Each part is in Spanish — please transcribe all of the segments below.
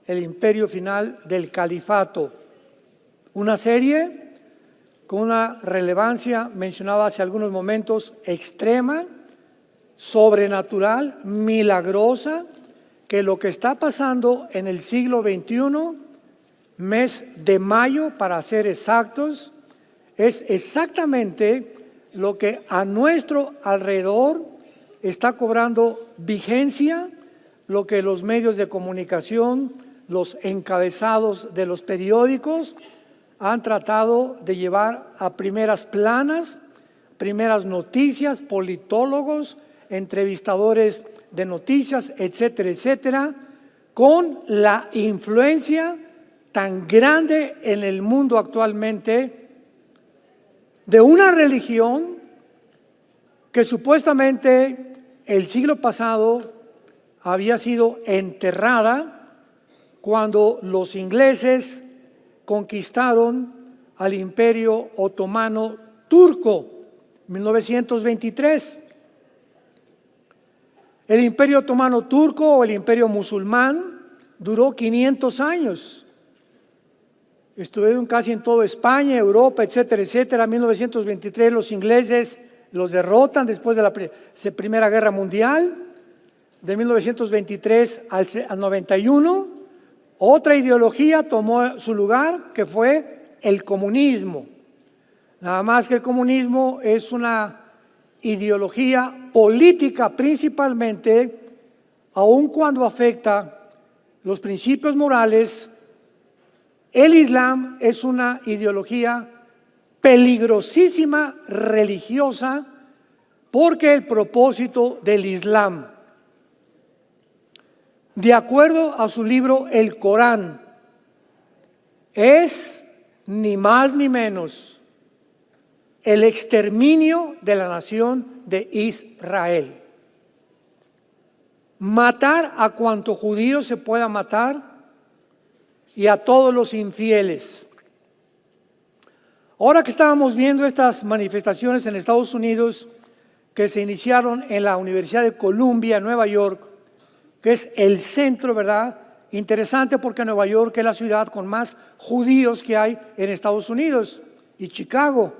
el imperio final del califato. Una serie con una relevancia, mencionaba hace algunos momentos, extrema, sobrenatural, milagrosa, que lo que está pasando en el siglo XXI, mes de mayo para ser exactos, es exactamente lo que a nuestro alrededor está cobrando vigencia, lo que los medios de comunicación, los encabezados de los periódicos han tratado de llevar a primeras planas, primeras noticias, politólogos, entrevistadores de noticias, etcétera, etcétera, con la influencia tan grande en el mundo actualmente de una religión que supuestamente el siglo pasado había sido enterrada cuando los ingleses conquistaron al Imperio Otomano Turco, 1923. El Imperio Otomano Turco o el Imperio Musulmán duró 500 años. Estuvieron casi en toda España, Europa, etcétera, etcétera. En 1923 los ingleses los derrotan después de la Primera Guerra Mundial. De 1923 al 91, otra ideología tomó su lugar, que fue el comunismo. Nada más que el comunismo es una ideología política principalmente, aun cuando afecta los principios morales. El Islam es una ideología peligrosísima religiosa, porque el propósito del Islam, de acuerdo a su libro El Corán, es ni más ni menos el exterminio de la nación de Israel. Matar a cuanto judío se pueda matar y a todos los infieles. Ahora que estábamos viendo estas manifestaciones en Estados Unidos que se iniciaron en la Universidad de Columbia, Nueva York, que es el centro, ¿verdad? Interesante porque Nueva York es la ciudad con más judíos que hay en Estados Unidos, y Chicago.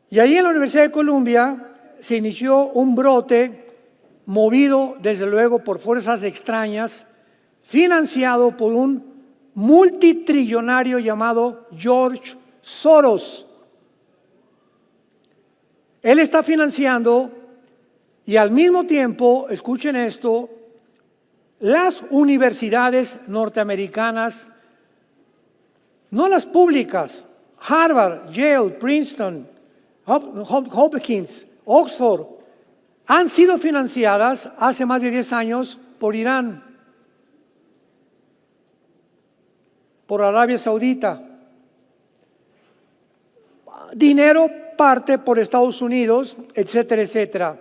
Y ahí en la Universidad de Columbia se inició un brote movido desde luego por fuerzas extrañas, financiado por un multitrillonario llamado George Soros. Él está financiando y al mismo tiempo, escuchen esto, las universidades norteamericanas, no las públicas, Harvard, Yale, Princeton, Hopkins, Oxford, han sido financiadas hace más de 10 años por Irán, por Arabia Saudita. Dinero parte por Estados Unidos, etcétera, etcétera.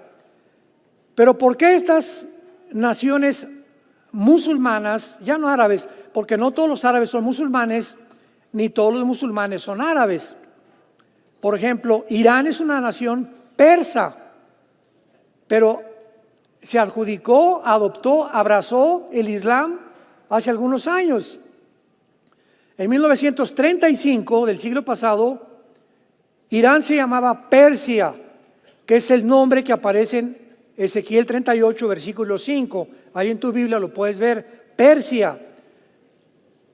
Pero ¿por qué estas naciones musulmanas, ya no árabes, porque no todos los árabes son musulmanes, ni todos los musulmanes son árabes? Por ejemplo, Irán es una nación persa, pero se adjudicó, adoptó, abrazó el Islam hace algunos años. En 1935 del siglo pasado, Irán se llamaba Persia, que es el nombre que aparece en Ezequiel 38, versículo 5. Ahí en tu Biblia lo puedes ver, Persia,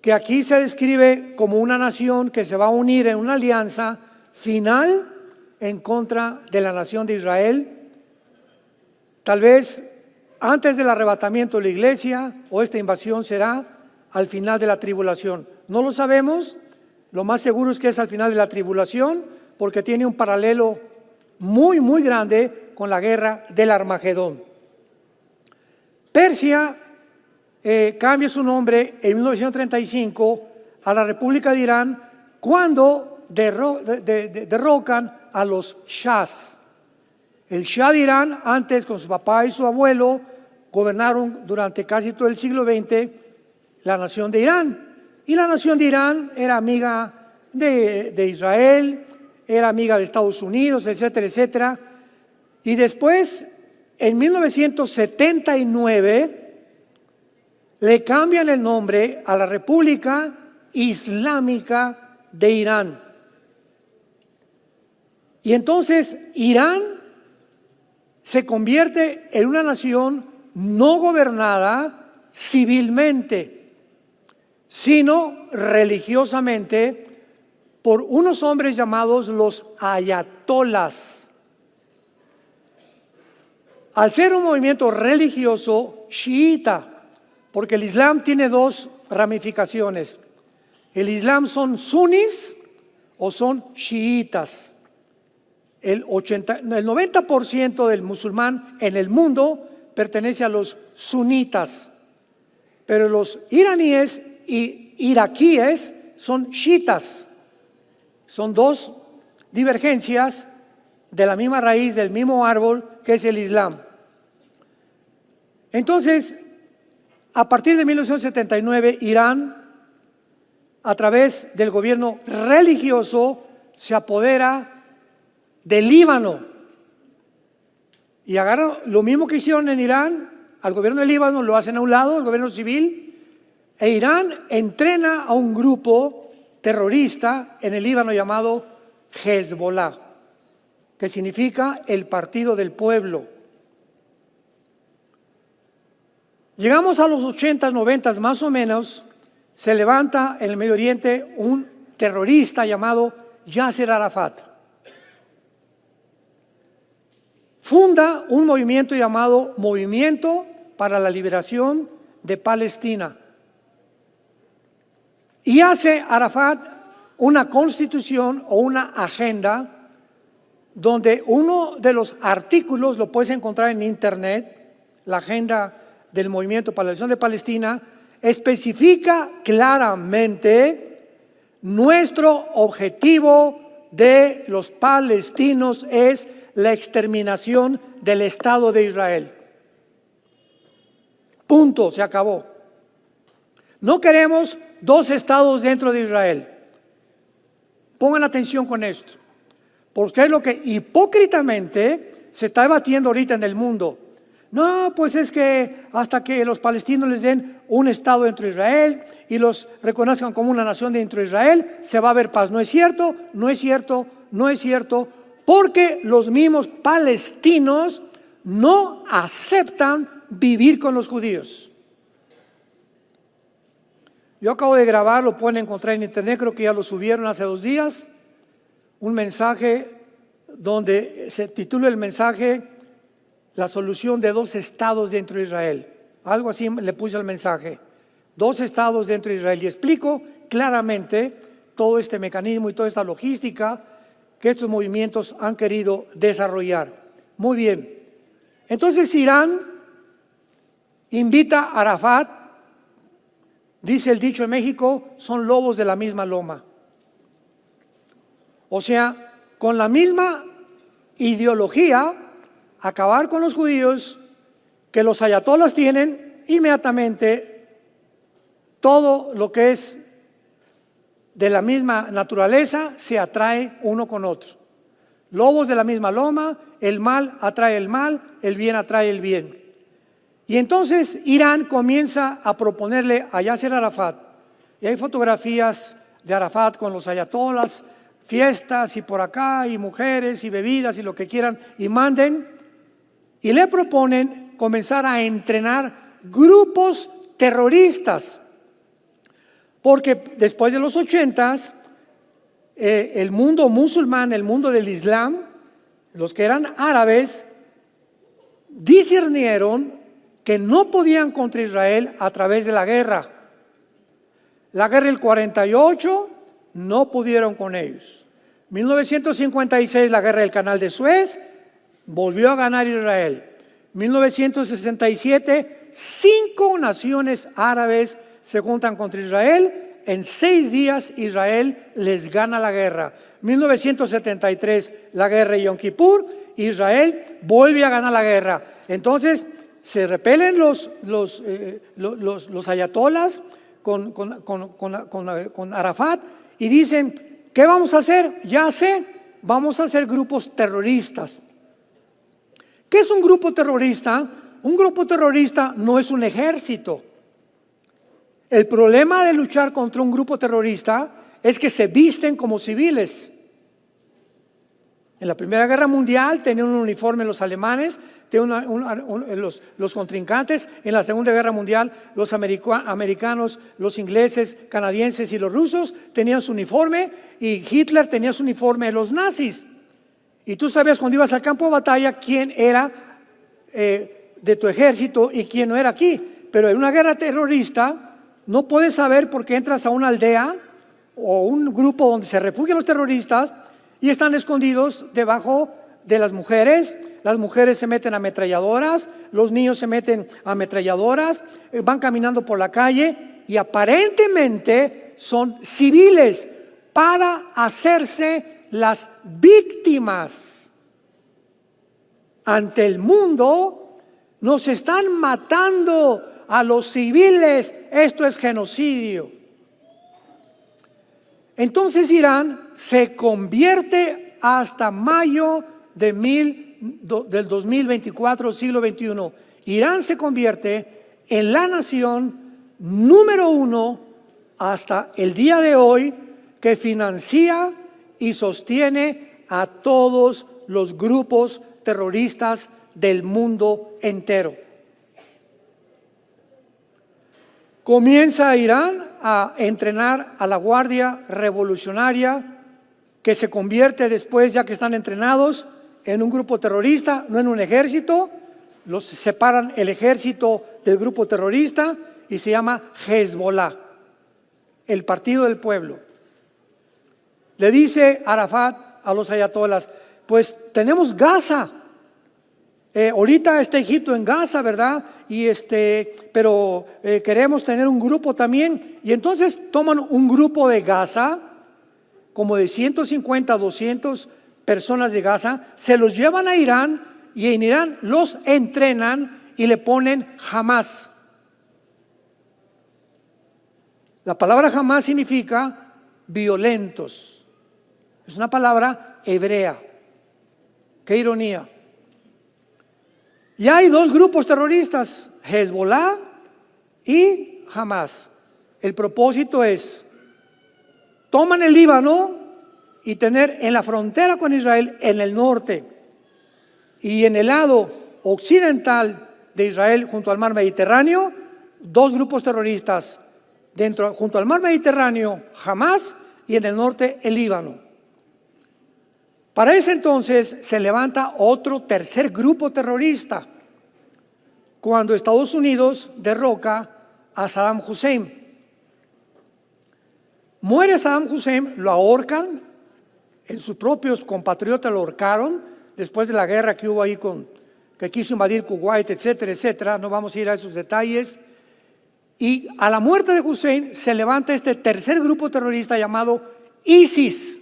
que aquí se describe como una nación que se va a unir en una alianza final en contra de la nación de Israel. Tal vez antes del arrebatamiento de la iglesia, o esta invasión será al final de la tribulación. No lo sabemos, lo más seguro es que es al final de la tribulación, porque tiene un paralelo muy, muy grande con la guerra del Armagedón. Persia cambia su nombre en 1935 a la República de Irán cuando derrocan a los shahs. El Shah de Irán, antes con su papá y su abuelo, gobernaron durante casi todo el siglo XX la nación de Irán. Y la nación de Irán era amiga de Israel, era amiga de Estados Unidos, etcétera, etcétera. Y después, en 1979, le cambian el nombre a la República Islámica de Irán. Y entonces Irán se convierte en una nación no gobernada civilmente, sino religiosamente por unos hombres llamados los ayatolas. Al ser un movimiento religioso chiita, porque el Islam tiene dos ramificaciones. El Islam son sunis o son chiitas. El 90% del musulmán en el mundo pertenece a los sunitas, pero los iraníes y iraquíes son chiitas. Son dos divergencias de la misma raíz, del mismo árbol que es el Islam. Entonces, a partir de 1979, Irán, a través del gobierno religioso, se apodera del Líbano. Y agarran lo mismo que hicieron en Irán, al gobierno del Líbano lo hacen a un lado, el gobierno civil, e Irán entrena a un grupo terrorista en el Líbano llamado Hezbollah, que significa el partido del pueblo. Llegamos a los 80s, 90s más o menos, se levanta en el Medio Oriente un terrorista llamado Yasser Arafat. Funda un movimiento llamado Movimiento para la Liberación de Palestina. Y hace Arafat una constitución o una agenda donde uno de los artículos, lo puedes encontrar en internet, la agenda del Movimiento para la Liberación de Palestina, especifica claramente nuestro objetivo de los palestinos es la exterminación del Estado de Israel. Punto, se acabó. No queremos dos estados dentro de Israel. Pongan atención con esto, porque es lo que hipócritamente se está debatiendo ahorita en el mundo. No, pues es que hasta que los palestinos les den un estado dentro de Israel y los reconozcan como una nación dentro de Israel, se va a haber paz. No es cierto, no es cierto, no es cierto, porque los mismos palestinos no aceptan vivir con los judíos. Yo acabo de grabar, lo pueden encontrar en internet, creo que ya lo subieron hace 2 días, un mensaje donde se titula el mensaje La solución de 2 estados dentro de Israel. Algo así le puse al mensaje. 2 estados dentro de Israel. Y explico claramente todo este mecanismo y toda esta logística que estos movimientos han querido desarrollar. Muy bien. Entonces Irán invita a Arafat, dice el dicho en México, son lobos de la misma loma. O sea, con la misma ideología, acabar con los judíos, que los ayatolas tienen inmediatamente todo lo que es de la misma naturaleza se atrae uno con otro. Lobos de la misma loma, el mal atrae el mal, el bien atrae el bien. Y entonces Irán comienza a proponerle a Yasser Arafat, y hay fotografías de Arafat con los ayatolas, fiestas y por acá, y mujeres y bebidas y lo que quieran, y manden, y le proponen comenzar a entrenar grupos terroristas. Porque después de los 80s, el mundo musulmán, el mundo del Islam, los que eran árabes, discernieron que no podían contra Israel a través de la guerra. La guerra del 48 no pudieron con ellos. 1956 la guerra del Canal de Suez, volvió a ganar Israel. 1967 5 naciones árabes se juntan contra Israel. En 6 días Israel les gana la guerra. 1973 la guerra de Yom Kippur, Israel vuelve a ganar la guerra. Entonces se repelen los ayatolas con Arafat y dicen, ¿qué vamos a hacer? Ya sé, vamos a hacer grupos terroristas. ¿Qué es un grupo terrorista? Un grupo terrorista no es un ejército. El problema de luchar contra un grupo terrorista es que se visten como civiles. En la Primera Guerra Mundial tenían un uniforme los alemanes, tenían los contrincantes. En la Segunda Guerra Mundial los americanos, los ingleses, canadienses y los rusos tenían su uniforme, y Hitler tenía su uniforme de los nazis. Y tú sabías cuando ibas al campo de batalla quién era de tu ejército y quién no era aquí. Pero en una guerra terrorista no puedes saber porque entras a una aldea o un grupo donde se refugian los terroristas y están escondidos debajo de las mujeres se meten a ametralladoras, los niños se meten a ametralladoras, van caminando por la calle y aparentemente son civiles para hacerse las víctimas. Ante el mundo nos están matando a los civiles, esto es genocidio. Entonces Irán se convierte hasta mayo del 2024, siglo XXI. Irán se convierte en la nación número 1 hasta el día de hoy que financia y sostiene a todos los grupos terroristas del mundo entero. Comienza Irán a entrenar a la Guardia Revolucionaria, que se convierte después, ya que están entrenados, en un grupo terrorista, no en un ejército. Los separan el ejército del grupo terrorista y se llama Hezbollah, el Partido del Pueblo. Le dice Arafat a los ayatolas: pues tenemos Gaza. Ahorita está Egipto en Gaza, ¿verdad? Pero queremos tener un grupo también. Y entonces toman un grupo de Gaza, como de 150, 200 personas de Gaza, se los llevan a Irán y en Irán los entrenan y le ponen Hamas. La palabra Hamas significa violentos. Es una palabra hebrea. Qué ironía. Y hay dos grupos terroristas, Hezbollah y Hamas. El propósito es: toman el Líbano y tener en la frontera con Israel, en el norte y en el lado occidental de Israel, junto al mar Mediterráneo, dos grupos terroristas. Junto al mar Mediterráneo, Hamas, y en el norte, el Líbano. Para ese entonces se levanta otro tercer grupo terrorista cuando Estados Unidos derroca a Saddam Hussein. Muere Saddam Hussein, lo ahorcan, sus propios compatriotas lo ahorcaron después de la guerra que hubo ahí que quiso invadir Kuwait, etcétera, etcétera. No vamos a ir a esos detalles. Y a la muerte de Hussein se levanta este tercer grupo terrorista llamado ISIS.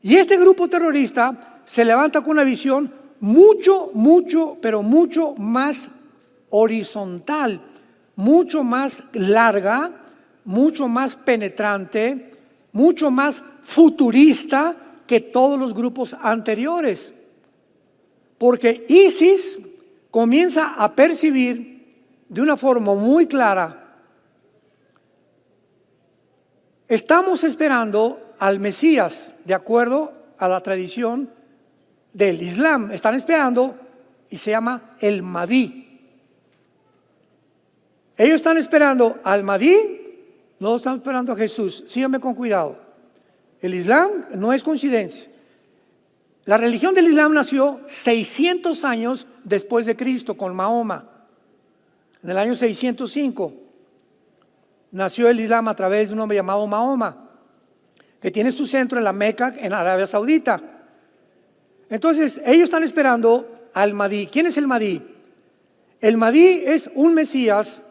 Y este grupo terrorista se levanta con una visión mucho más horizontal, mucho más larga, mucho más penetrante, mucho más futurista que todos los grupos anteriores. Porque ISIS comienza a percibir de una forma muy clara: estamos esperando al Mesías, de acuerdo a la tradición del Islam. Están esperando, y se llama el Mahdi. Ellos están esperando al Mahdi, no están esperando a Jesús. Síganme con cuidado. El Islam no es coincidencia. La religión del Islam nació 600 años después de Cristo, con Mahoma. En el año 605 nació el Islam a través de un hombre llamado Mahoma, que tiene su centro en la Meca, en Arabia Saudita. Entonces, ellos están esperando al Mahdi. ¿Quién es el Mahdi? El Mahdi es un Mesías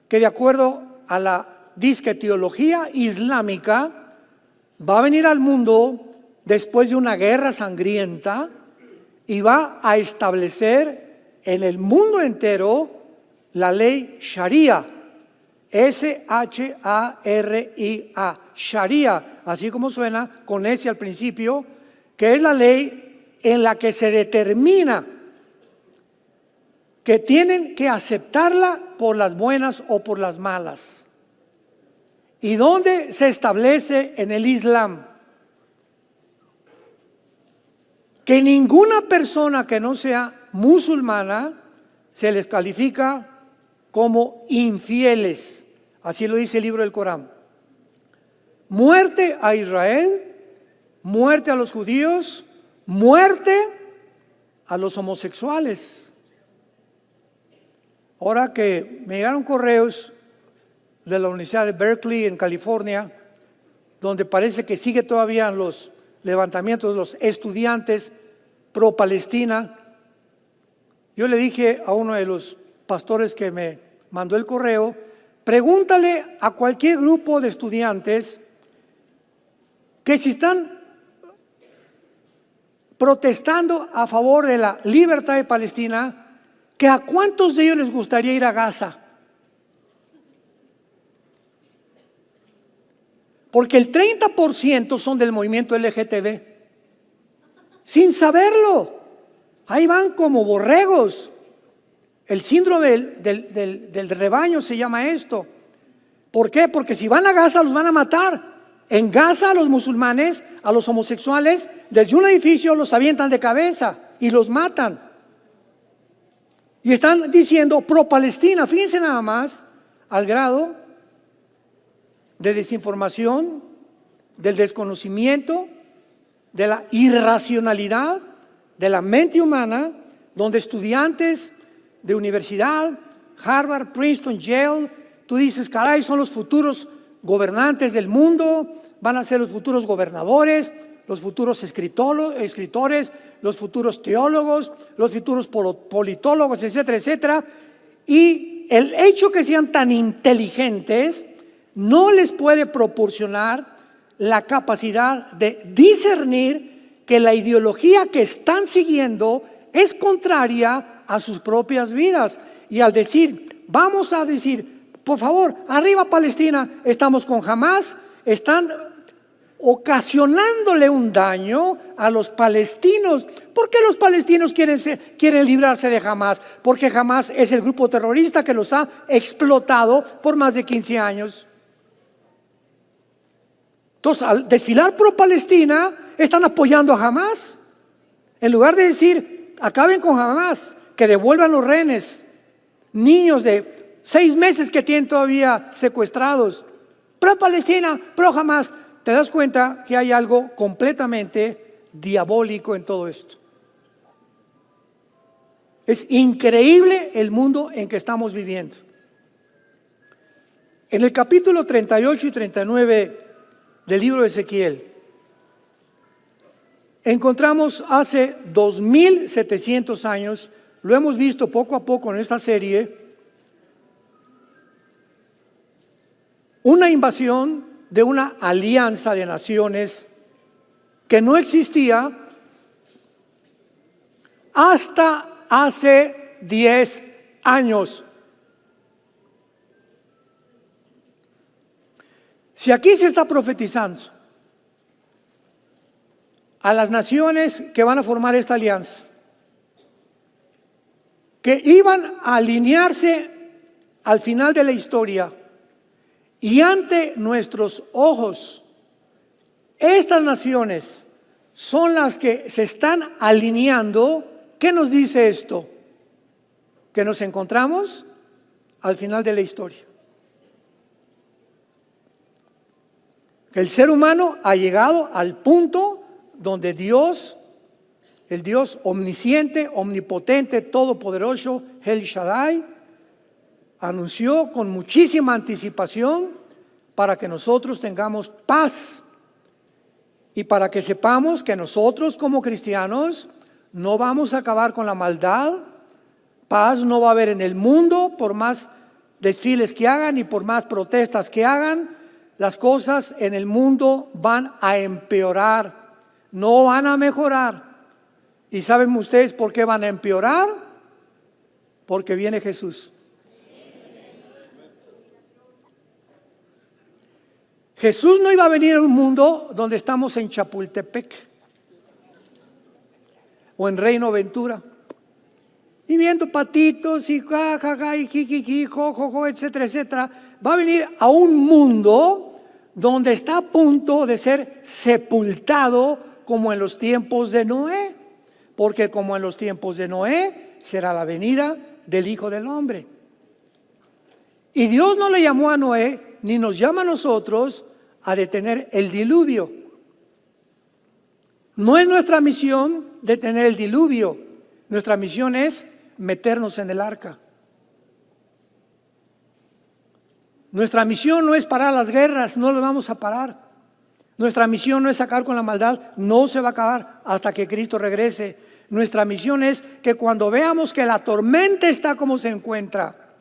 que, de acuerdo a la disque teología islámica, va a venir al mundo después de una guerra sangrienta y va a establecer en el mundo entero la ley Sharia, S-H-A-R-I-A, Sharia, así como suena, con S al principio, que es la ley en la que se determina que tienen que aceptarla por las buenas o por las malas. ¿Y dónde se establece en el Islam? Que ninguna persona que no sea musulmana se les califica como infieles. Así lo dice el libro del Corán. Muerte a Israel, muerte a los judíos, muerte a los homosexuales. Ahora que me llegaron correos de la Universidad de Berkeley en California, donde parece que sigue todavía los levantamientos de los estudiantes pro Palestina, yo le dije a uno de los pastores que me mandó el correo, pregúntale a cualquier grupo de estudiantes que si están protestando a favor de la libertad de Palestina, que a cuántos de ellos les gustaría ir a Gaza. Porque el 30% son del movimiento LGTB, sin saberlo. Ahí van como borregos. El síndrome del rebaño se llama esto. ¿Por qué? Porque si van a Gaza los van a matar. En Gaza a los musulmanes, a los homosexuales, desde un edificio los avientan de cabeza y los matan. Y están diciendo pro Palestina. Fíjense nada más al grado de desinformación, del desconocimiento, de la irracionalidad de la mente humana, donde estudiantes de universidad, Harvard, Princeton, Yale, tú dices, caray, son los futuros gobernantes del mundo, van a ser los futuros gobernadores, los futuros escritores, los futuros teólogos, los futuros politólogos, etcétera, etcétera. Y el hecho que sean tan inteligentes no les puede proporcionar la capacidad de discernir que la ideología que están siguiendo es contraria a sus propias vidas. Y al decir, vamos a decir, por favor, arriba Palestina, estamos con Hamás, están ocasionándole un daño a los palestinos. ¿Por qué los palestinos quieren librarse de Hamás? Porque Hamás es el grupo terrorista que los ha explotado por más de 15 años. Entonces, al desfilar pro Palestina, están apoyando a Hamás. En lugar de decir, acaben con Hamás, que devuelvan los rehenes, niños de 6 meses que tienen todavía secuestrados. Pro Palestina, pro Hamás. Te das cuenta que hay algo completamente diabólico en todo esto. Es increíble el mundo en que estamos viviendo. En el capítulo 38 y 39 del libro de Ezequiel, encontramos hace 2700 años, lo hemos visto poco a poco en esta serie, una invasión de una alianza de naciones que no existía hasta hace 10 años. Si aquí se está profetizando a las naciones que van a formar esta alianza, que iban a alinearse al final de la historia, y ante nuestros ojos, estas naciones son las que se están alineando. ¿Qué nos dice esto? Que nos encontramos al final de la historia. Que el ser humano ha llegado al punto donde Dios, el Dios omnisciente, omnipotente, todopoderoso, El Shaddai, anunció con muchísima anticipación para que nosotros tengamos paz y para que sepamos que nosotros como cristianos no vamos a acabar con la maldad. Paz no va a haber en el mundo por más desfiles que hagan y por más protestas que hagan. Las cosas en el mundo van a empeorar, no van a mejorar. ¿Y saben ustedes por qué van a empeorar? Porque viene Jesús. Jesús no iba a venir a un mundo donde estamos en Chapultepec o en Reino Ventura. viviendo patitos y jajaja y jijiji, jojojo, etcétera, etcétera. Va a venir a un mundo donde está a punto de ser sepultado como en los tiempos de Noé, porque como en los tiempos de Noé será la venida del Hijo del Hombre. Y Dios no le llamó a Noé, ni nos llama a nosotros a detener el diluvio. No es nuestra misión detener el diluvio, nuestra misión es meternos en el arca. Nuestra misión no es parar las guerras, no lo vamos a parar. Nuestra misión no es acabar con la maldad, no se va a acabar hasta que Cristo regrese. Nuestra misión es que cuando veamos que la tormenta está como se encuentra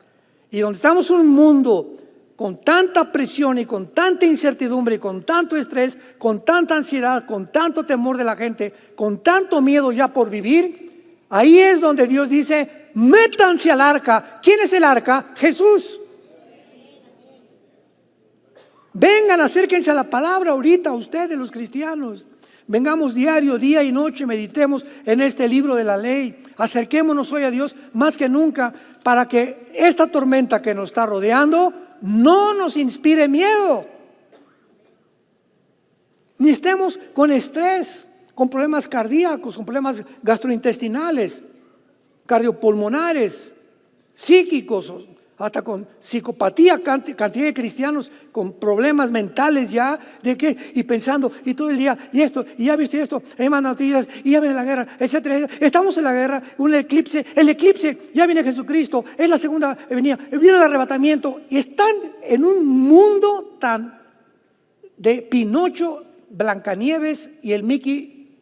y donde estamos en un mundo con tanta presión y con tanta incertidumbre y con tanto estrés, con tanta ansiedad, con tanto temor de la gente, con tanto miedo ya por vivir, ahí es donde Dios dice, métanse al arca. ¿Quién es el arca? Jesús. Vengan, acérquense a la palabra ahorita, ustedes los cristianos. Vengamos diario, día y noche, meditemos en este libro de la ley. Acerquémonos hoy a Dios más que nunca para que esta tormenta que nos está rodeando no nos inspire miedo. Ni estemos con estrés, con problemas cardíacos, con problemas gastrointestinales, cardiopulmonares, psíquicos, hasta con psicopatía, cantidad de cristianos con problemas mentales ya, de qué, y pensando, y todo el día, y esto, y ya viste esto, hay más noticias, y ya viene la guerra, etcétera, etcétera. Estamos en la guerra, un eclipse, el eclipse, ya viene Jesucristo, es la segunda venida, viene el arrebatamiento, y están en un mundo tan de Pinocho, Blancanieves y el Mickey,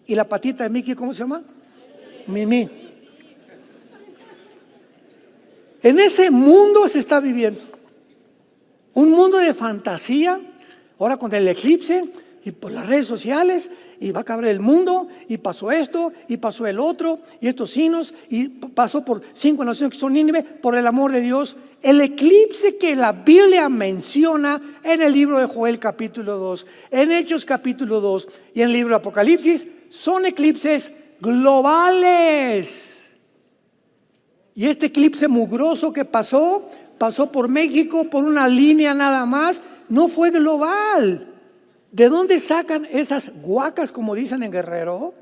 y la patita de Mickey, ¿cómo se llama? Mimi. En ese mundo se está viviendo, un mundo de fantasía, ahora con el eclipse y por las redes sociales, y va a acabar el mundo, y pasó esto, y pasó el otro, y estos signos, y pasó por 5 naciones que son Nínive, por el amor de Dios. El eclipse que la Biblia menciona en el libro de Joel capítulo 2, en Hechos capítulo 2 y en el libro de Apocalipsis, son eclipses globales. Y este eclipse mugroso que pasó por México, por una línea nada más, no fue global. ¿De dónde sacan esas guacas, como dicen en Guerrero,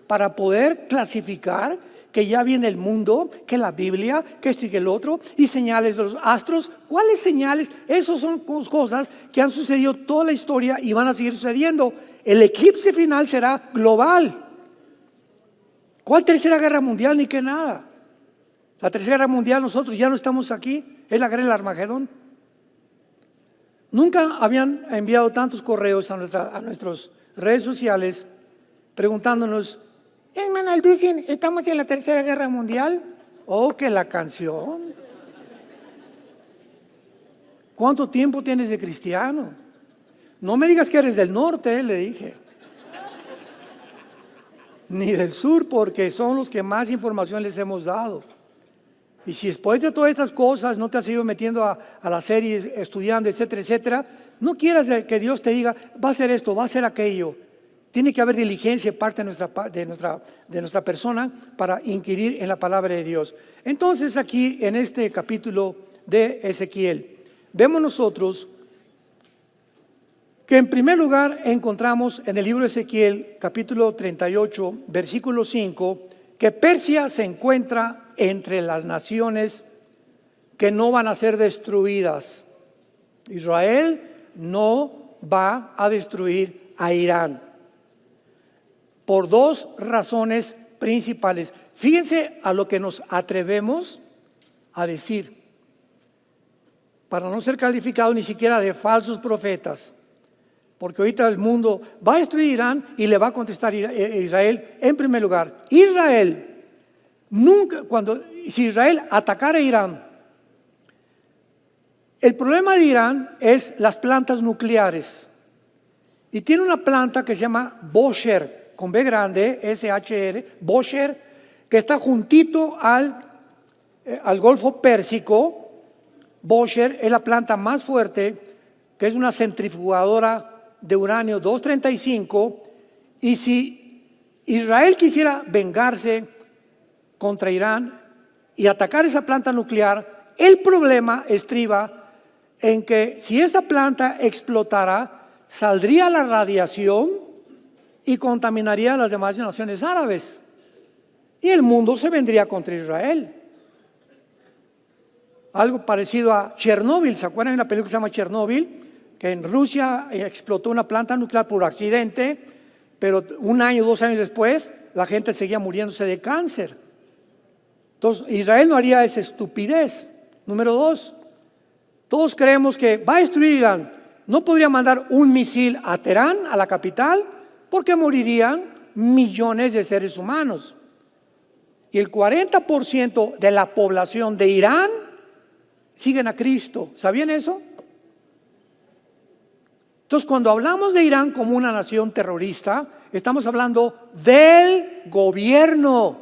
para poder clasificar que ya viene el mundo, que la Biblia, que esto y que el otro, y señales de los astros? ¿Cuáles señales? Esas son cosas que han sucedido toda la historia y van a seguir sucediendo. El eclipse final será global. ¿Cuál tercera guerra mundial? Ni que nada. La tercera guerra mundial, nosotros ya no estamos aquí, es la guerra del Armagedón. Nunca habían enviado tantos correos a nuestras redes sociales preguntándonos, hermano, dicen, ¿estamos en la tercera guerra mundial? Oh, que la canción. ¿Cuánto tiempo tienes de cristiano? No me digas que eres del norte, le dije. Ni del sur, porque son los que más información les hemos dado. Y si después de todas estas cosas no te has ido metiendo a la serie, estudiando, etcétera, etcétera, no quieras que Dios te diga, va a hacer esto, va a hacer aquello. Tiene que haber diligencia de parte de nuestra persona para inquirir en la palabra de Dios. Entonces aquí en este capítulo de Ezequiel, vemos nosotros que en primer lugar encontramos en el libro de Ezequiel, capítulo 38, versículo 5, que Persia se encuentra entre las naciones que no van a ser destruidas. Israel no va a destruir a Irán por 2 razones principales. Fíjense a lo que nos atrevemos a decir para no ser calificado ni siquiera de falsos profetas, porque ahorita el mundo va a destruir Irán y le va a contestar Israel en primer lugar. Israel nunca, si Israel atacara a Irán, el problema de Irán es las plantas nucleares. Y tiene una planta que se llama Bushehr, con B grande, S-H-R, Bushehr, que está juntito al Golfo Pérsico. Bushehr es la planta más fuerte, que es una centrifugadora de uranio 235. Y si Israel quisiera vengarse contra Irán y atacar esa planta nuclear, el problema estriba en que si esa planta explotara, saldría la radiación y contaminaría a las demás naciones árabes. Y el mundo se vendría contra Israel. Algo parecido a Chernóbil. ¿Se acuerdan de una película que se llama Chernóbil? Que en Rusia explotó una planta nuclear por accidente, pero 1 año, 2 años después, la gente seguía muriéndose de cáncer. Entonces, Israel no haría esa estupidez. Número 2, todos creemos que va a destruir Irán. No podría mandar un misil a Teherán, a la capital, porque morirían millones de seres humanos. Y el 40% de la población de Irán siguen a Cristo. ¿Sabían eso? Entonces, cuando hablamos de Irán como una nación terrorista, estamos hablando del gobierno.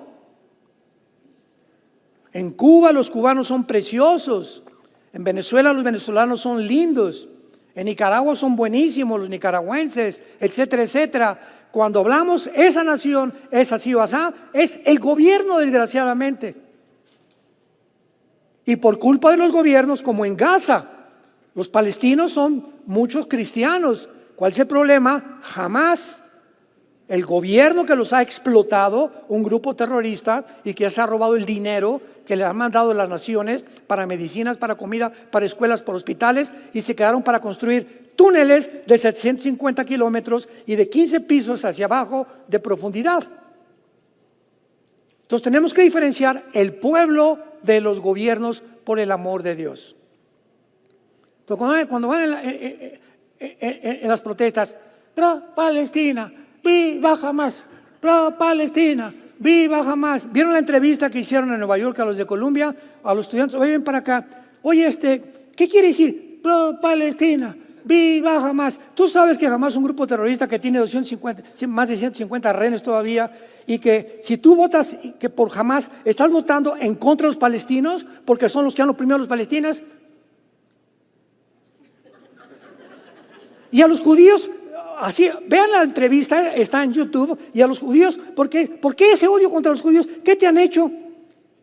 En Cuba los cubanos son preciosos, en Venezuela los venezolanos son lindos, en Nicaragua son buenísimos los nicaragüenses, etcétera, etcétera. Cuando hablamos, esa nación es así o asá, es el gobierno, desgraciadamente. Y por culpa de los gobiernos, como en Gaza, los palestinos son muchos cristianos. ¿Cuál es el problema? Jamás. El gobierno que los ha explotado, un grupo terrorista, y que se ha robado el dinero que le han mandado las naciones para medicinas, para comida, para escuelas, para hospitales, y se quedaron para construir túneles de 750 kilómetros y de 15 pisos hacia abajo de profundidad. Entonces tenemos que diferenciar el pueblo de los gobiernos por el amor de Dios. Entonces, cuando van en las protestas, pro Palestina, viva Hamas, pro Palestina, viva Hamas. ¿Vieron la entrevista que hicieron en Nueva York a los de Columbia, a los estudiantes? Oye, ven para acá. Oye, ¿qué quiere decir pro Palestina, viva Hamas? Tú sabes que Hamas es un grupo terrorista que tiene más de 150 rehenes todavía, y que si tú votas que por Hamas, estás votando en contra de los palestinos porque son los que han oprimido a los palestinos. Y a los judíos, así, vean la entrevista, está en YouTube. Y a los judíos, ¿por qué ese odio contra los judíos? ¿Qué te han hecho?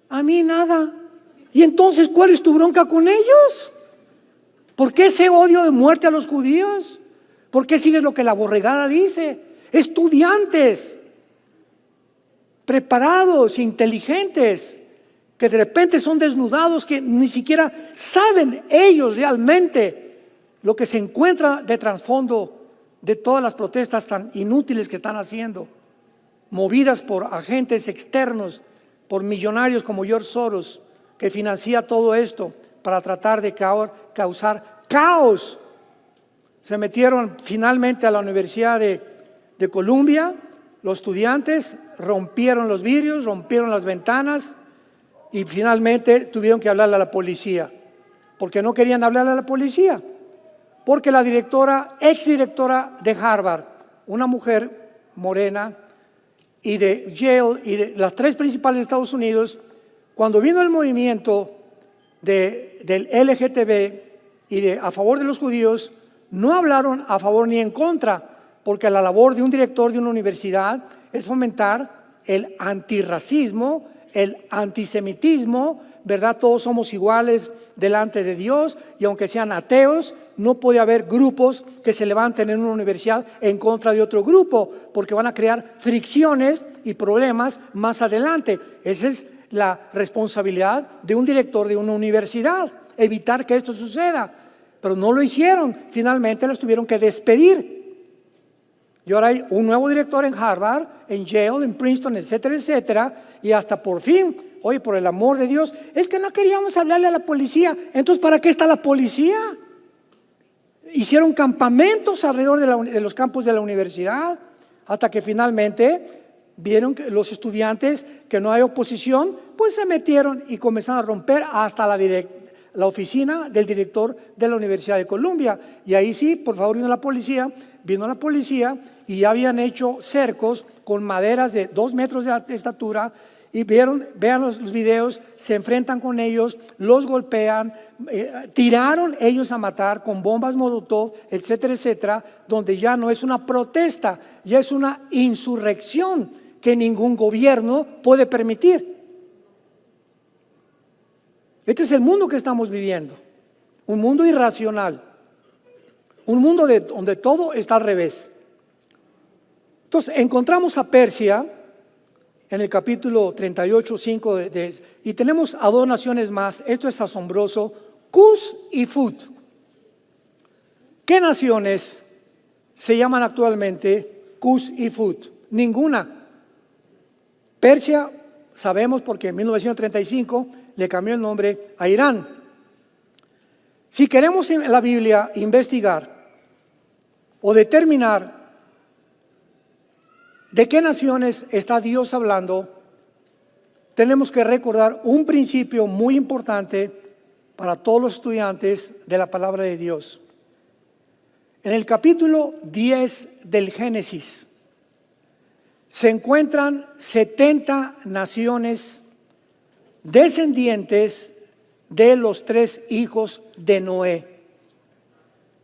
A mí nada. Y entonces, ¿cuál es tu bronca con ellos? ¿Por qué ese odio de muerte a los judíos? ¿Por qué sigues lo que la borregada dice? Estudiantes preparados, inteligentes, que de repente son desnudados, que ni siquiera saben ellos realmente lo que se encuentra de trasfondo de todas las protestas tan inútiles que están haciendo, movidas por agentes externos, por millonarios como George Soros, que financia todo esto para tratar de causar caos. Se metieron finalmente a la Universidad de Columbia, los estudiantes rompieron los vidrios, rompieron las ventanas y finalmente tuvieron que hablarle a la policía. ¿Por qué no querían hablarle a la policía? Porque la exdirectora de Harvard, una mujer morena, y de Yale y de las 3 principales de Estados Unidos, cuando vino el movimiento del LGTB y a favor de los judíos, no hablaron a favor ni en contra, porque la labor de un director de una universidad es fomentar el antirracismo, el antisemitismo, ¿verdad? Todos somos iguales delante de Dios, y aunque sean ateos, no puede haber grupos que se levanten en una universidad en contra de otro grupo, porque van a crear fricciones y problemas más adelante. Esa es la responsabilidad de un director de una universidad, evitar que esto suceda. Pero no lo hicieron, finalmente los tuvieron que despedir. Y ahora hay un nuevo director en Harvard, en Yale, en Princeton, etcétera, etcétera, y hasta por fin, oye, por el amor de Dios, es que no queríamos hablarle a la policía. Entonces, ¿para qué está la policía? Hicieron campamentos alrededor de los campus de la universidad, hasta que finalmente vieron que los estudiantes que no hay oposición, pues se metieron y comenzaron a romper hasta la oficina del director de la Universidad de Columbia. Y ahí sí, por favor, vino la policía y ya habían hecho cercos con maderas de 2 metros de estatura. Y vean los videos, se enfrentan con ellos, los golpean, tiraron ellos a matar con bombas Molotov, etcétera, etcétera, donde ya no es una protesta, ya es una insurrección que ningún gobierno puede permitir. Este es el mundo que estamos viviendo, un mundo irracional, un mundo donde todo está al revés. Entonces encontramos a Persia en el capítulo 38, 5 y tenemos a dos naciones más. Esto es asombroso: Cus y Fut. ¿Qué naciones se llaman actualmente Cus y Fut? Ninguna. Persia, sabemos porque en 1935 le cambió el nombre a Irán. Si queremos en la Biblia investigar o determinar de qué naciones está Dios hablando, tenemos que recordar un principio muy importante para todos los estudiantes de la palabra de Dios. En el capítulo 10 del Génesis se encuentran 70 naciones descendientes de los 3 hijos de Noé.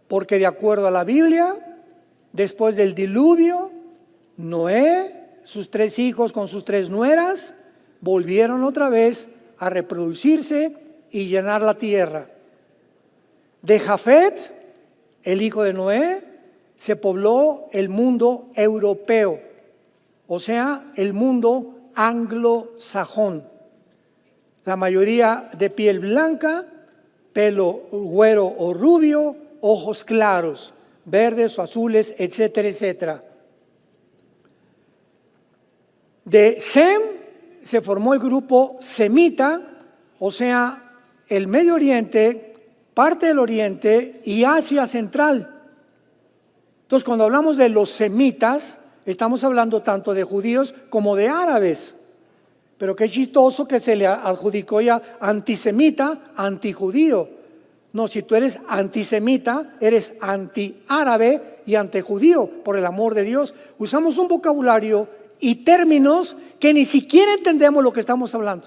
Porque de acuerdo a la Biblia, después del diluvio, Noé, sus 3 hijos con sus 3 nueras, volvieron otra vez a reproducirse y llenar la tierra. De Jafet, el hijo de Noé, se pobló el mundo europeo, o sea, el mundo anglosajón. La mayoría de piel blanca, pelo güero o rubio, ojos claros, verdes o azules, etcétera, etcétera. De Sem se formó el grupo semita, o sea, el Medio Oriente, parte del Oriente y Asia Central. Entonces, cuando hablamos de los semitas, estamos hablando tanto de judíos como de árabes. Pero qué chistoso que se le adjudicó ya antisemita, antijudío. No, si tú eres antisemita, eres antiárabe y antijudío, por el amor de Dios. Usamos un vocabulario y términos que ni siquiera entendemos lo que estamos hablando.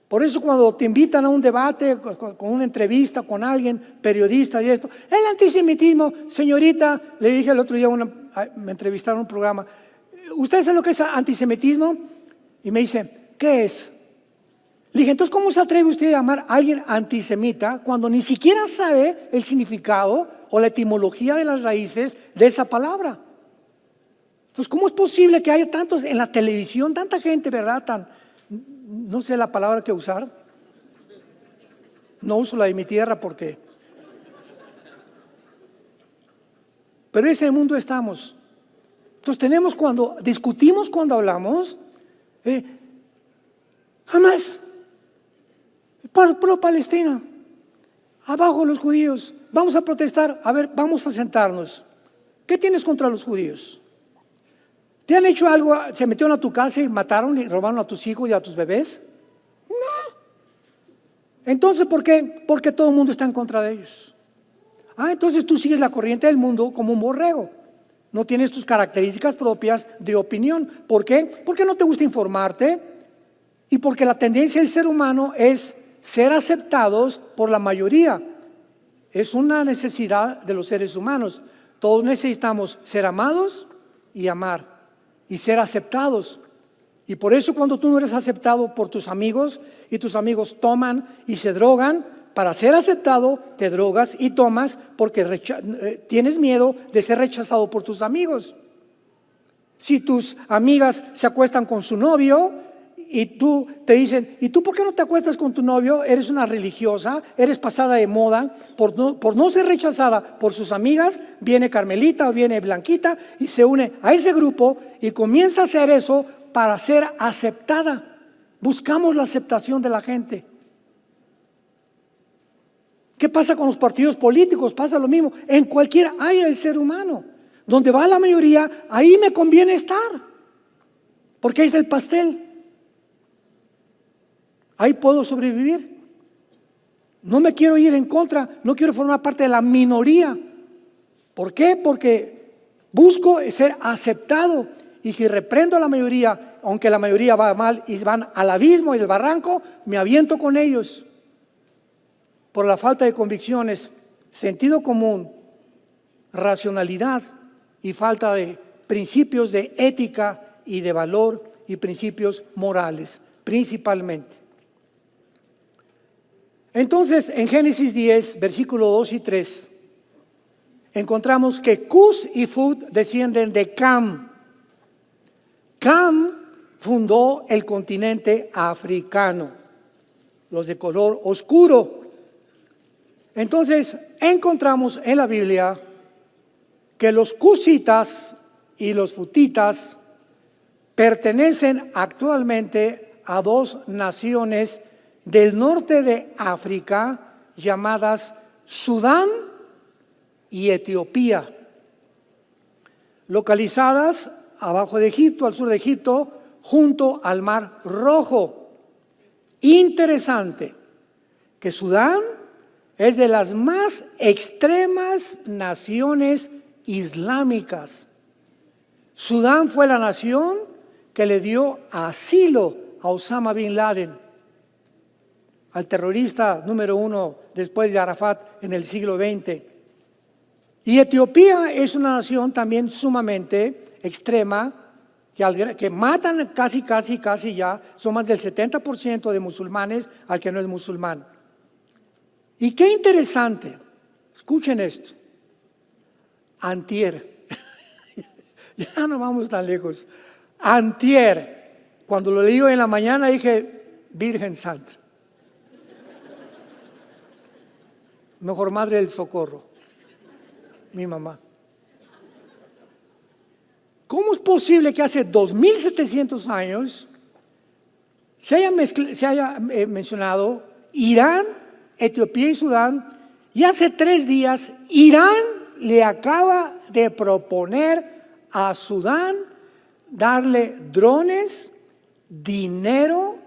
Por eso cuando te invitan a un debate, con una entrevista con alguien, periodista y esto, el antisemitismo, señorita, le dije el otro día, me entrevistaron en un programa, ¿usted sabe lo que es antisemitismo? Y me dice, ¿qué es? Le dije, entonces, ¿cómo se atreve usted a llamar a alguien antisemita cuando ni siquiera sabe el significado o la etimología de las raíces de esa palabra? Entonces, ¿cómo es posible que haya tantos en la televisión, tanta gente, verdad, no sé la palabra que usar? No uso la de mi tierra porque... Pero en ese mundo estamos. Entonces tenemos cuando discutimos, cuando hablamos, jamás, pro Palestina, abajo los judíos, vamos a protestar, a ver, vamos a sentarnos. ¿Qué tienes contra los judíos? ¿Te han hecho algo? ¿Se metieron a tu casa y mataron y robaron a tus hijos y a tus bebés? No. Entonces, ¿por qué? Porque todo el mundo está en contra de ellos. Entonces tú sigues la corriente del mundo como un borrego. No tienes tus características propias de opinión. ¿Por qué? Porque no te gusta informarte y porque la tendencia del ser humano es ser aceptados por la mayoría. Es una necesidad de los seres humanos. Todos necesitamos ser amados y amar y ser aceptados. Y por eso cuando tú no eres aceptado por tus amigos y tus amigos toman y se drogan, para ser aceptado te drogas y tomas porque tienes miedo de ser rechazado por tus amigos. Si tus amigas se acuestan con su novio y tú te dicen, ¿y tú por qué no te acuestas con tu novio? Eres una religiosa, eres pasada de moda. Por no ser rechazada por sus amigas, viene Carmelita o viene Blanquita y se une a ese grupo y comienza a hacer eso para ser aceptada. Buscamos la aceptación de la gente. ¿Qué pasa con los partidos políticos? Pasa lo mismo. En cualquier área del ser humano, donde va la mayoría, ahí me conviene estar, porque ahí está el pastel. Ahí puedo sobrevivir. No me quiero ir en contra, no quiero formar parte de la minoría. ¿Por qué? Porque busco ser aceptado. Y si reprendo a la mayoría, aunque la mayoría va mal y van al abismo y el barranco, me aviento con ellos. Por la falta de convicciones, sentido común, racionalidad y falta de principios de ética y de valor y principios morales. principalmente. Entonces, en Génesis 10, versículos 2 y 3, encontramos que Cus y Fud descienden de Cam. Cam fundó el continente africano, los de color oscuro. Entonces, encontramos en la Biblia que los cusitas y los futitas pertenecen actualmente a dos naciones del norte de África llamadas Sudán y Etiopía, localizadas abajo de Egipto, al sur de Egipto, junto al Mar Rojo. Interesante que Sudán es de las más extremas naciones islámicas. Sudán fue la nación que le dio asilo a Osama Bin Laden, al terrorista número 1 después de Arafat en el siglo XX. Y Etiopía es una nación también sumamente extrema, que matan casi ya, son más del 70% de musulmanes al que no es musulmán. Y qué interesante, escuchen esto, antier, ya no vamos tan lejos, antier, cuando lo leí en la mañana dije, Virgen Santa, mejor Madre del Socorro, mi mamá. ¿Cómo es posible que hace 2700 años se haya mencionado Irán, Etiopía y Sudán, y hace 3 días Irán le acaba de proponer a Sudán darle drones, dinero,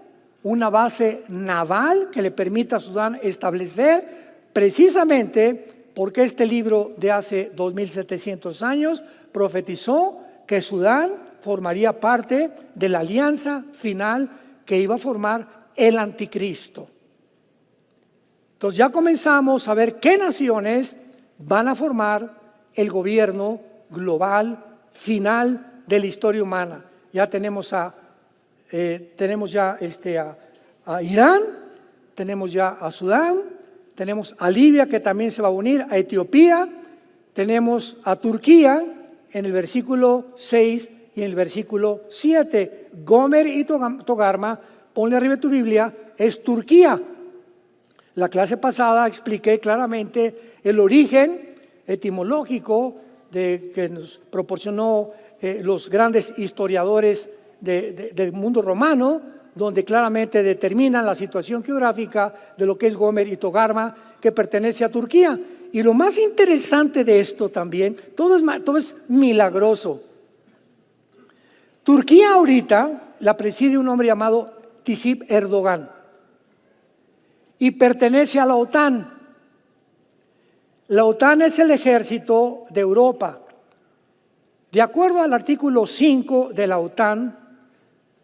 una base naval que le permita a Sudán establecer, precisamente porque este libro de hace 2700 años profetizó que Sudán formaría parte de la alianza final que iba a formar el anticristo. Entonces ya comenzamos a ver qué naciones van a formar el gobierno global final de la historia humana. Ya tenemos a Irán, tenemos ya a Sudán, tenemos a Libia que también se va a unir, a Etiopía, tenemos a Turquía en el versículo 6 y en el versículo 7. Gomer y Togarma, ponle arriba de tu Biblia, es Turquía. La clase pasada expliqué claramente el origen etimológico que nos proporcionó los grandes historiadores del mundo romano, donde claramente determinan la situación geográfica de lo que es Gomer y Togarma, que pertenece a Turquía. Y lo más interesante de esto también, todo es milagroso. Turquía ahorita la preside un hombre llamado Tayyip Erdogan y pertenece a la OTAN. La OTAN es el ejército de Europa. De acuerdo al artículo 5 de la OTAN,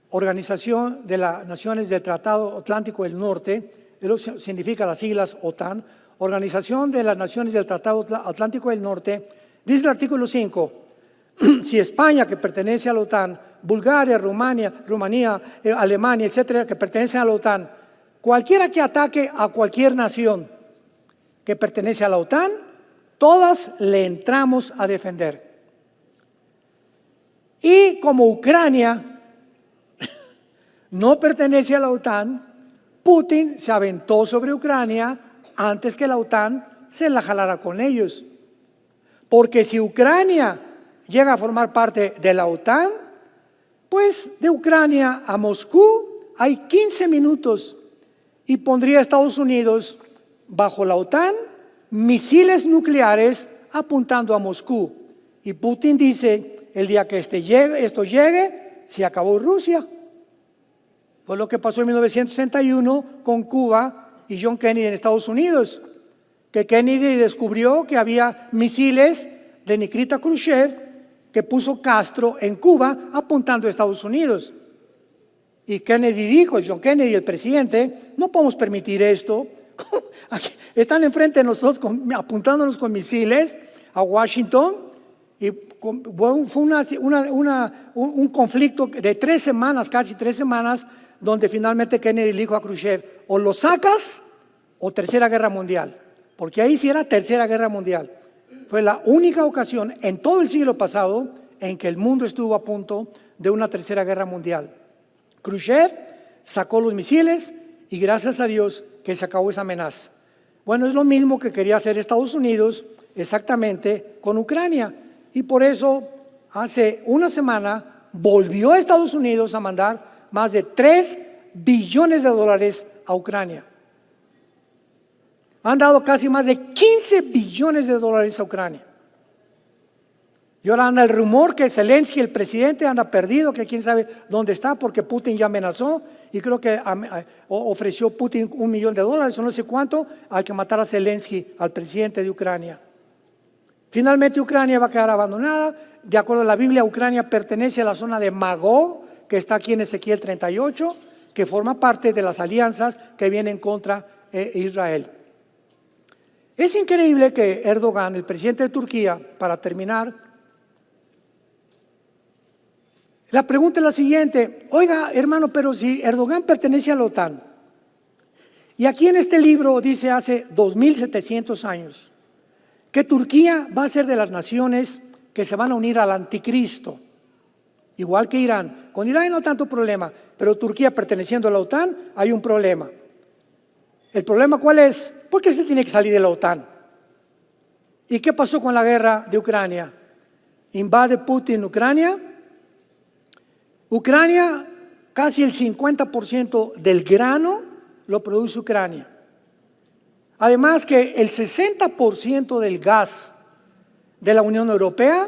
Organización de las Naciones del Tratado Atlántico del Norte, lo que significa las siglas OTAN, Organización de las Naciones del Tratado Atlántico del Norte, dice el artículo 5, si España, que pertenece a la OTAN, Bulgaria, Rumanía, Alemania, etcétera, que pertenecen a la OTAN, cualquiera que ataque a cualquier nación que pertenece a la OTAN, todas le entramos a defender. Y como Ucrania no pertenece a la OTAN, Putin se aventó sobre Ucrania antes que la OTAN se la jalara con ellos. Porque si Ucrania llega a formar parte de la OTAN, pues de Ucrania a Moscú hay 15 minutos y pondría a Estados Unidos bajo la OTAN misiles nucleares apuntando a Moscú. Y Putin dice, el día que esto llegue, se acabó Rusia. Fue lo que pasó en 1961 con Cuba y John Kennedy en Estados Unidos, que Kennedy descubrió que había misiles de Nikita Khrushchev que puso Castro en Cuba apuntando a Estados Unidos. Y Kennedy dijo, John Kennedy, el presidente, no podemos permitir esto. Están enfrente de nosotros apuntándonos con misiles a Washington. Y fue un conflicto de 3 semanas, casi 3 semanas, donde finalmente Kennedy le dijo a Khrushchev, o lo sacas o tercera guerra mundial, porque ahí sí era tercera guerra mundial. Fue la única ocasión en todo el siglo pasado en que el mundo estuvo a punto de una tercera guerra mundial. Khrushchev sacó los misiles y gracias a Dios que se acabó esa amenaza. Bueno, es lo mismo que quería hacer Estados Unidos exactamente con Ucrania, y por eso hace una semana volvió a Estados Unidos a mandar más de 3 billones de dólares a Ucrania. Han dado casi más de 15 billones de dólares a Ucrania. Y ahora anda el rumor que Zelensky, el presidente, anda perdido, que quién sabe dónde está, porque Putin ya amenazó y creo que ofreció Putin $1 millón o no sé cuánto al que matara a Zelensky, al presidente de Ucrania. Finalmente Ucrania va a quedar abandonada. De acuerdo a la Biblia, Ucrania pertenece a la zona de Magog, que está aquí en Ezequiel 38, que forma parte de las alianzas que vienen contra Israel. Es increíble que Erdogan, el presidente de Turquía, para terminar, la pregunta es la siguiente: oiga, hermano, pero si Erdogan pertenece a la OTAN, y aquí en este libro dice hace 2700 años que Turquía va a ser de las naciones que se van a unir al anticristo, igual que Irán. Con Irán no hay tanto problema, pero Turquía perteneciendo a la OTAN hay un problema. ¿El problema cuál es? ¿Por qué se tiene que salir de la OTAN? ¿Y qué pasó con la guerra de Ucrania? Invade Putin Ucrania. Ucrania, casi el 50% del grano lo produce Ucrania. Además que el 60% del gas de la Unión Europea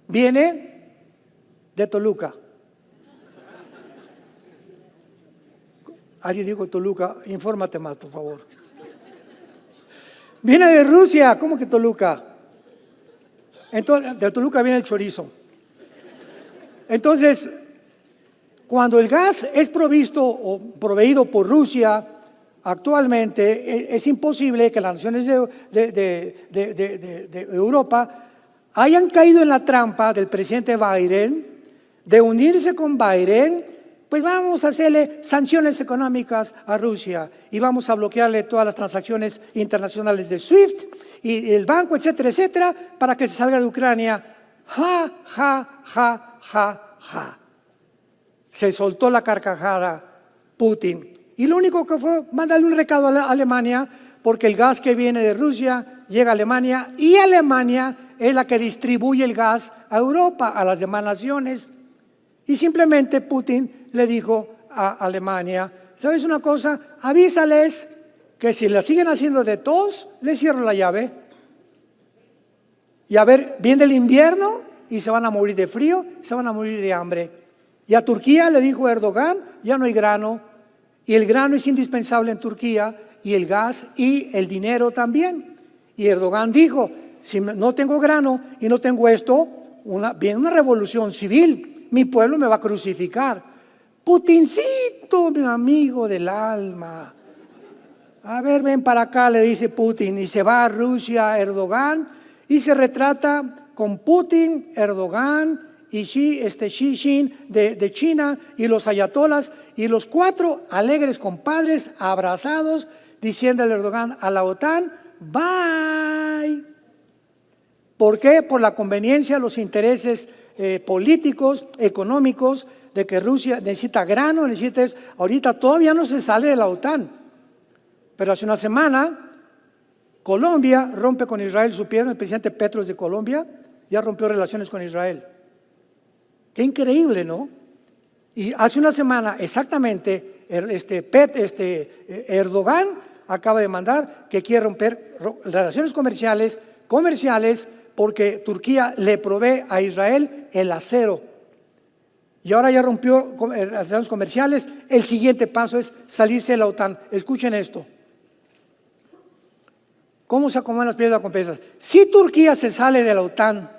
viene de Toluca. Alguien dijo Toluca, infórmate más, por favor. Viene de Rusia, ¿cómo que Toluca? Entonces, de Toluca viene el chorizo. Entonces, cuando el gas es provisto o proveído por Rusia, actualmente es imposible que las naciones de Europa hayan caído en la trampa del presidente Biden de unirse con Biden. Pues vamos a hacerle sanciones económicas a Rusia y vamos a bloquearle todas las transacciones internacionales de SWIFT y el banco, etcétera, etcétera, para que se salga de Ucrania. Ja, ja, ja, ja, ja. Se soltó la carcajada Putin. Y lo único que fue mandarle un recado a Alemania, porque el gas que viene de Rusia llega a Alemania y Alemania es la que distribuye el gas a Europa, a las demás naciones. Y simplemente Putin le dijo a Alemania: ¿sabes una cosa? Avísales que si la siguen haciendo de tos, les cierro la llave. Y a ver, viene el invierno y se van a morir de frío, se van a morir de hambre. Y a Turquía le dijo Erdogan: ya no hay grano, y el grano es indispensable en Turquía, y el gas y el dinero también. Y Erdogan dijo: si no tengo grano y no tengo esto, viene una revolución civil, mi pueblo me va a crucificar. Putincito, mi amigo del alma. A ver, ven para acá, le dice Putin, y se va a Rusia Erdogan, y se retrata con Putin, Erdogan y Xi Jinping de China, y los ayatolas, y los 4 alegres compadres abrazados, diciéndole a Erdogan a la OTAN: bye. ¿Por qué? Por la conveniencia, los intereses políticos, económicos, de que Rusia necesita grano, necesita eso. Ahorita todavía no se sale de la OTAN, pero hace una semana Colombia rompe con Israel. ¿Supieron? El presidente Petro de Colombia ya rompió relaciones con Israel. Qué increíble, ¿no? Y hace una semana exactamente Erdogan acaba de mandar que quiere romper relaciones comerciales porque Turquía le provee a Israel el acero. Y ahora ya rompió relaciones comerciales. El siguiente paso es salirse de la OTAN. Escuchen esto. ¿Cómo se acomodan las piezas con piezas? Si Turquía se sale de la OTAN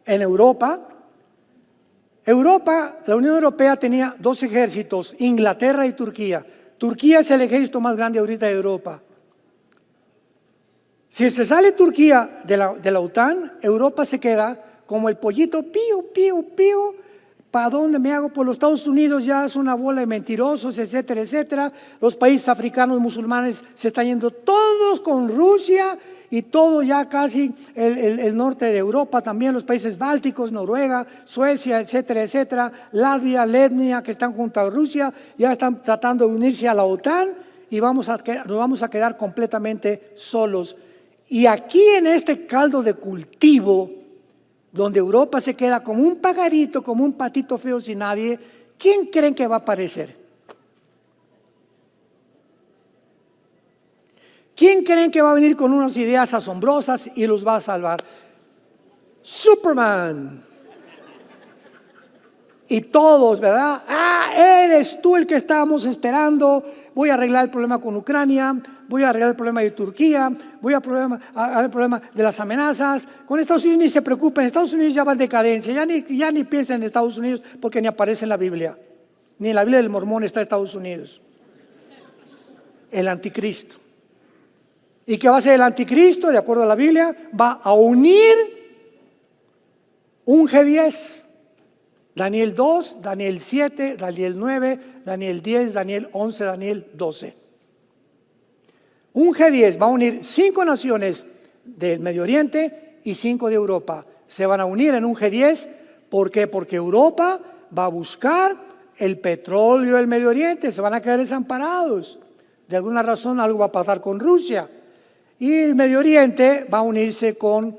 en Europa, la Unión Europea tenía 2 ejércitos, Inglaterra y Turquía. Turquía es el ejército más grande ahorita de Europa. Si se sale Turquía de la OTAN, Europa se queda como el pollito pío, pío, pío, ¿para dónde me hago? Pues los Estados Unidos ya es una bola de mentirosos, etcétera, etcétera. Los países africanos musulmanes se están yendo todos con Rusia y todo ya casi el norte de Europa, también los países bálticos, Noruega, Suecia, etcétera, etcétera. Latvia, Letonia, que están junto a Rusia, ya están tratando de unirse a la OTAN y nos vamos a quedar completamente solos. Y aquí en este caldo de cultivo, donde Europa se queda como un pajarito, como un patito feo sin nadie, ¿quién creen que va a aparecer? ¿Quién creen que va a venir con unas ideas asombrosas y los va a salvar? Superman. Y todos, ¿verdad? Eres tú el que estábamos esperando. Voy a arreglar el problema con Ucrania, voy a arreglar el problema de Turquía, voy a arreglar el problema de las amenazas. Con Estados Unidos ni se preocupen, Estados Unidos ya va en decadencia, ya ni piensen en Estados Unidos porque ni aparece en la Biblia. Ni en la Biblia del Mormón está Estados Unidos. El anticristo. ¿Y qué va a hacer el anticristo? De acuerdo a la Biblia, va a unir un G10. Daniel 2, Daniel 7, Daniel 9, Daniel 10, Daniel 11, Daniel 12. Un G10 va a unir 5 naciones del Medio Oriente y 5 de Europa. Se van a unir en un G10. ¿Por qué? Porque Europa va a buscar el petróleo del Medio Oriente. Se van a quedar desamparados. De alguna razón algo va a pasar con Rusia. Y el Medio Oriente va a unirse con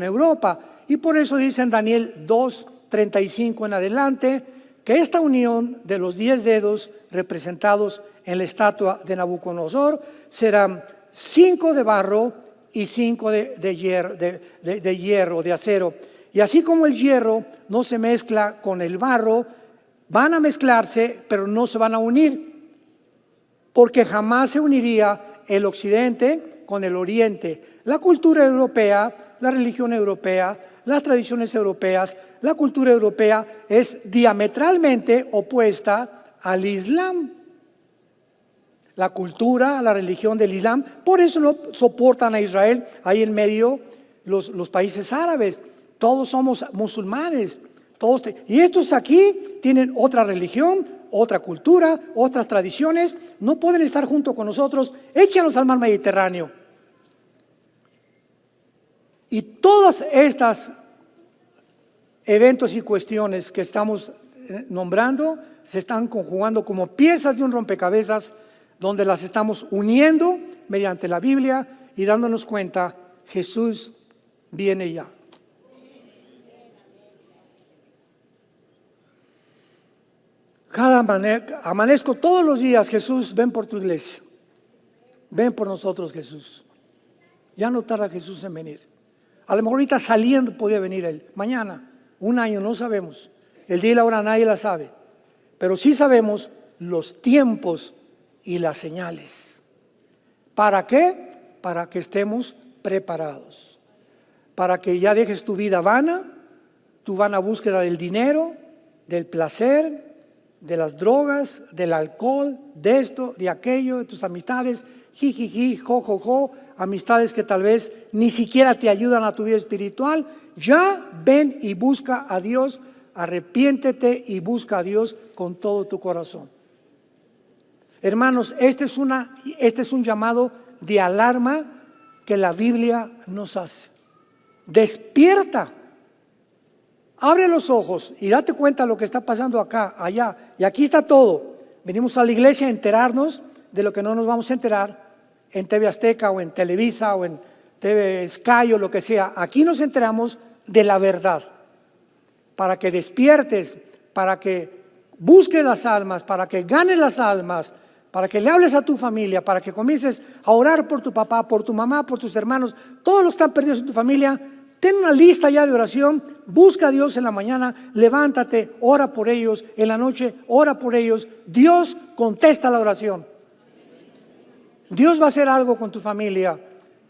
Europa. Y por eso dice en Daniel 2:35 en adelante, que esta unión de los 10 dedos representados en la estatua de Nabucodonosor serán 5 de barro y 5 de hierro, de acero. Y así como el hierro no se mezcla con el barro, van a mezclarse, pero no se van a unir, porque jamás se uniría el occidente con el oriente. La cultura europea, la religión europea, las tradiciones europeas, la cultura europea es diametralmente opuesta al Islam. La cultura, la religión del Islam, por eso no soportan a Israel ahí en medio los países árabes. Todos somos musulmanes. Y estos aquí tienen otra religión, otra cultura, otras tradiciones. No pueden estar junto con nosotros. Échanos al mar Mediterráneo. Y todas estas eventos y cuestiones que estamos nombrando se están conjugando como piezas de un rompecabezas donde las estamos uniendo mediante la Biblia y dándonos cuenta, Jesús viene ya. Amanezco todos los días, Jesús, ven por tu iglesia. Ven por nosotros, Jesús. Ya no tarda Jesús en venir. A lo mejor ahorita saliendo podía venir Él. Mañana, un año, no sabemos. El día y la hora nadie la sabe. Pero sí sabemos los tiempos y las señales. ¿Para qué? Para que estemos preparados. Para que ya dejes tu vida vana, tu vana búsqueda del dinero, del placer, de las drogas, del alcohol, de esto, de aquello, de tus amistades, jijiji, jojojo, amistades que tal vez ni siquiera te ayudan a tu vida espiritual. Ya ven y busca a Dios, arrepiéntete y busca a Dios con todo tu corazón. Hermanos, este es un llamado de alarma que la Biblia nos hace. Despierta. Abre los ojos y date cuenta de lo que está pasando acá, allá. Y aquí está todo. Venimos a la iglesia a enterarnos de lo que no nos vamos a enterar en TV Azteca o en Televisa o en TV Sky o lo que sea. Aquí nos enteramos de la verdad. Para que despiertes, para que busques las almas, para que ganes las almas, para que le hables a tu familia, para que comiences a orar por tu papá, por tu mamá, por tus hermanos, todos los que están perdidos en tu familia. Ten una lista ya de oración, busca a Dios en la mañana, levántate, ora por ellos, en la noche ora por ellos. Dios contesta la oración. Dios va a hacer algo con tu familia,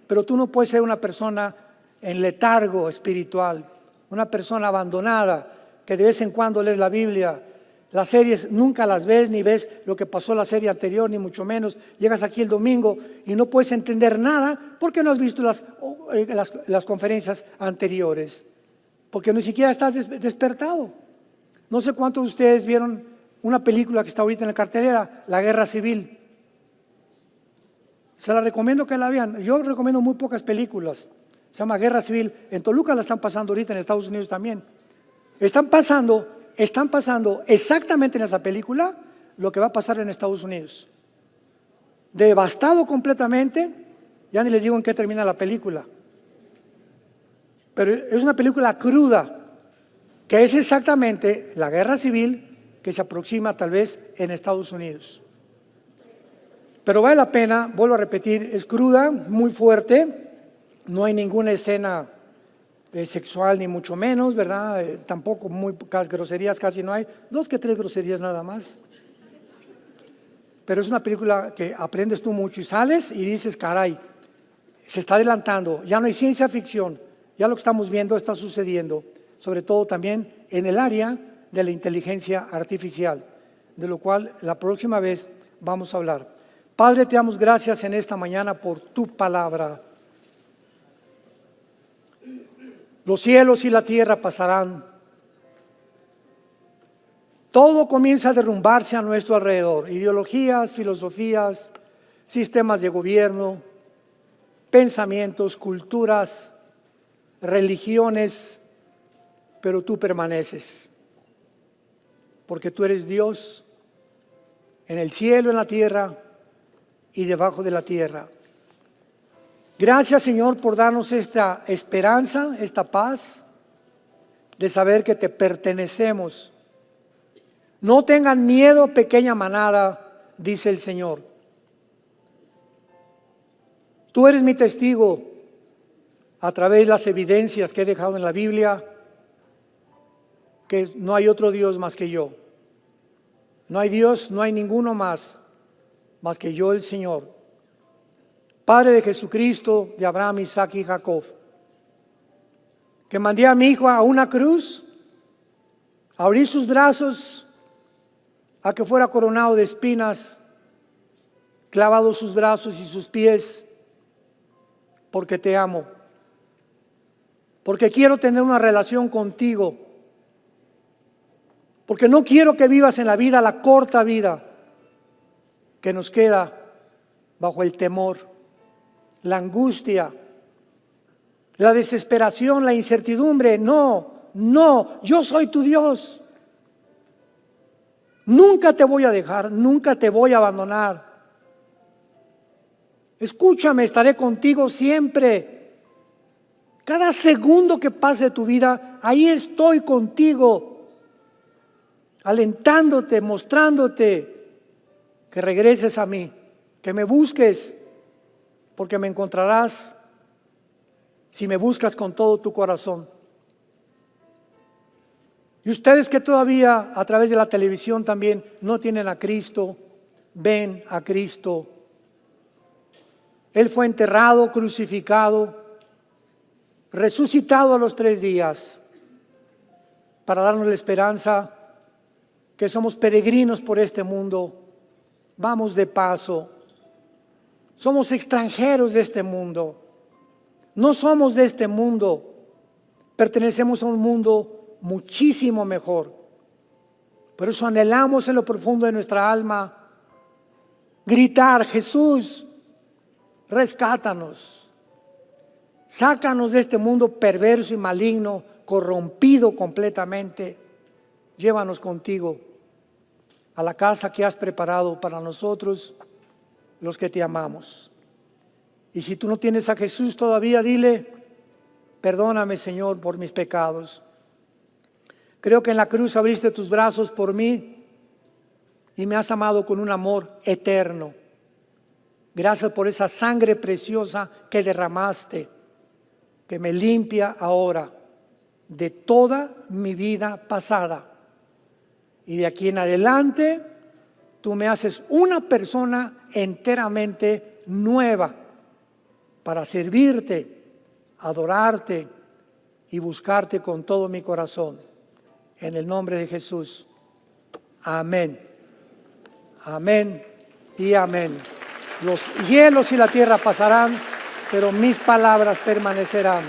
pero tú no puedes ser una persona en letargo espiritual, una persona abandonada que de vez en cuando lees la Biblia. Las series nunca las ves, ni ves lo que pasó en la serie anterior, ni mucho menos. Llegas aquí el domingo y no puedes entender nada porque no has visto las conferencias anteriores, porque ni siquiera estás despertado. No sé cuántos de ustedes vieron una película que está ahorita en la cartelera, La Guerra Civil. Se la recomiendo que la vean. Yo recomiendo muy pocas películas. Se llama Guerra Civil. En Toluca la están pasando ahorita, en Estados Unidos también. Están pasando exactamente en esa película lo que va a pasar en Estados Unidos. Devastado completamente. Ya ni les digo en qué termina la película. Pero es una película cruda, que es exactamente la guerra civil que se aproxima tal vez en Estados Unidos. Pero vale la pena, vuelvo a repetir, es cruda, muy fuerte, no hay ninguna escena sexual ni mucho menos, ¿verdad? Tampoco muy pocas groserías, casi no hay, 2 que 3 groserías nada más. Pero es una película que aprendes tú mucho y sales y dices, caray, se está adelantando, ya no hay ciencia ficción, ya lo que estamos viendo está sucediendo, sobre todo también en el área de la inteligencia artificial, de lo cual la próxima vez vamos a hablar. Padre, te damos gracias en esta mañana por tu palabra. Los cielos y la tierra pasarán. Todo comienza a derrumbarse a nuestro alrededor. Ideologías, filosofías, sistemas de gobierno, pensamientos, culturas, religiones, pero tú permaneces. Porque tú eres Dios en el cielo, en la tierra y debajo de la tierra. Gracias, Señor, por darnos esta esperanza, esta paz de saber que te pertenecemos. No tengan miedo, pequeña manada, dice el Señor. Tú eres mi testigo a través de las evidencias que he dejado en la Biblia, que no hay otro Dios más que yo. No hay Dios, no hay ninguno más que yo, el Señor. Padre de Jesucristo, de Abraham, Isaac y Jacob, que mandé a mi hijo a una cruz, a abrir sus brazos, a que fuera coronado de espinas, clavado sus brazos y sus pies, porque te amo, porque quiero tener una relación contigo, porque no quiero que vivas en la vida, la corta vida que nos queda bajo el temor, la angustia, la desesperación, la incertidumbre. No, yo soy tu Dios. Nunca te voy a dejar, nunca te voy a abandonar. Escúchame, estaré contigo siempre. Cada segundo que pase tu vida, ahí estoy contigo, alentándote, mostrándote que regreses a mí, que me busques, porque me encontrarás si me buscas con todo tu corazón. Y ustedes que todavía a través de la televisión también no tienen a Cristo, ven a Cristo. Él fue enterrado, crucificado, resucitado a los 3 días para darnos la esperanza que somos peregrinos por este mundo. Vamos de paso. Somos extranjeros de este mundo. No somos de este mundo. Pertenecemos a un mundo muchísimo mejor. Por eso anhelamos en lo profundo de nuestra alma gritar: Jesús, rescátanos. Sácanos de este mundo perverso y maligno, corrompido completamente. Llévanos contigo a la casa que has preparado para nosotros, los que te amamos. Y si tú no tienes a Jesús todavía, dile: perdóname, Señor, por mis pecados. Creo que en la cruz abriste tus brazos por mí y me has amado con un amor eterno. Gracias por esa sangre preciosa que derramaste, que me limpia ahora de toda mi vida pasada. Y de aquí en adelante, tú me haces una persona enteramente nueva para servirte, adorarte y buscarte con todo mi corazón. En el nombre de Jesús. Amén. Amén y amén. Los cielos y la tierra pasarán, pero mis palabras permanecerán.